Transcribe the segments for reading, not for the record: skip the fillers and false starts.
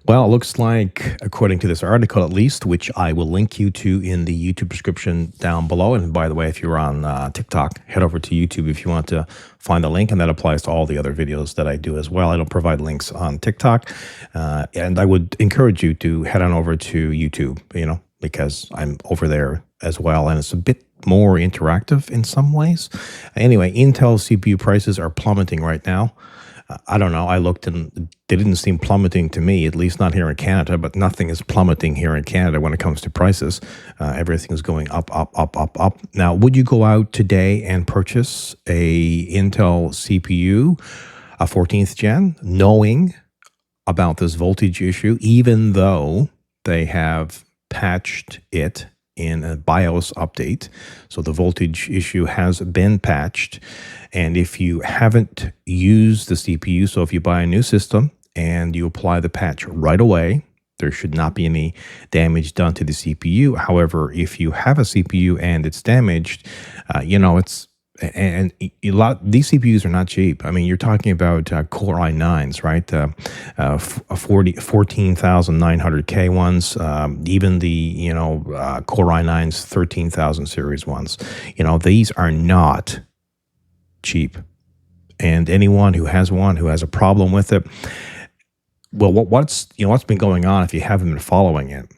Well, it looks like, according to this article at least, which I will link you to in the YouTube description down below. And by the way, if you're on TikTok, head over to YouTube if you want to find the link. And that applies to all the other videos that I do as well. I don't provide links on TikTok. And I would encourage you to head on over to YouTube, because I'm over there as well. And it's a bit more interactive in some ways. Anyway, Intel CPU prices are plummeting right now. I don't know. I looked and they didn't seem plummeting to me, at least not here in Canada, but nothing is plummeting here in Canada when it comes to prices. Everything's going up, up, up, up, up. Now, would you go out today and purchase a Intel CPU, a 14th gen, knowing about this voltage issue, even though they have patched it in a BIOS update? So the voltage issue has been patched. And if you haven't used the CPU, so if you buy a new system and you apply the patch right away, there should not be any damage done to the CPU. However, if you have a CPU and it's damaged, it's and a lot. These CPUs are not cheap. I mean, you're talking about Core i9s, right? 14,900K ones, even the Core i9s 13,000 series ones. These are not cheap. And anyone who has one, who has a problem with it, well, what's been going on, if you haven't been following it,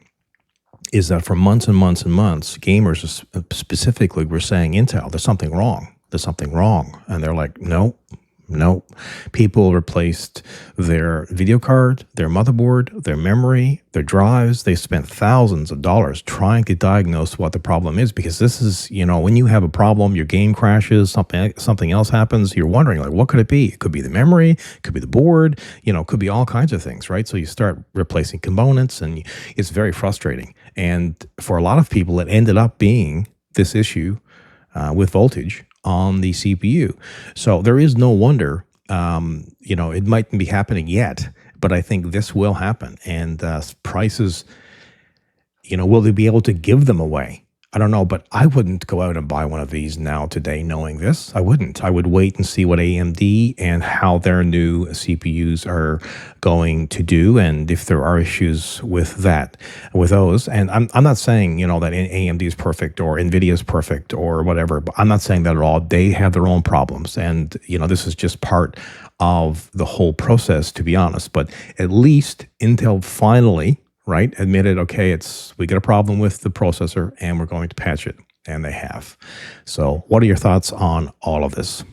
is that for months and months and months, gamers specifically were saying, Intel, there's something wrong. There's something wrong. And they're like, no. People replaced their video card, their motherboard, their memory, their drives. They spent thousands of dollars trying to diagnose what the problem is, because this is, when you have a problem, your game crashes, something else happens, you're wondering, like, what could it be? It could be the memory, it could be the board, it could be all kinds of things, right? So you start replacing components, and it's very frustrating. And for a lot of people, it ended up being this issue with voltage on the CPU. So there is no wonder, it mightn't be happening yet, but I think this will happen. And prices, will they be able to give them away? I don't know, but I wouldn't go out and buy one of these now today knowing this. I wouldn't. I would wait and see what AMD and how their new CPUs are going to do, and if there are issues with those. And I'm not saying, that AMD is perfect or NVIDIA is perfect or whatever, but I'm not saying that at all. They have their own problems, and, this is just part of the whole process, to be honest. But at least Intel finally, right, admitted, okay, we got a problem with the processor and we're going to patch it, and they have. So what are your thoughts on all of this?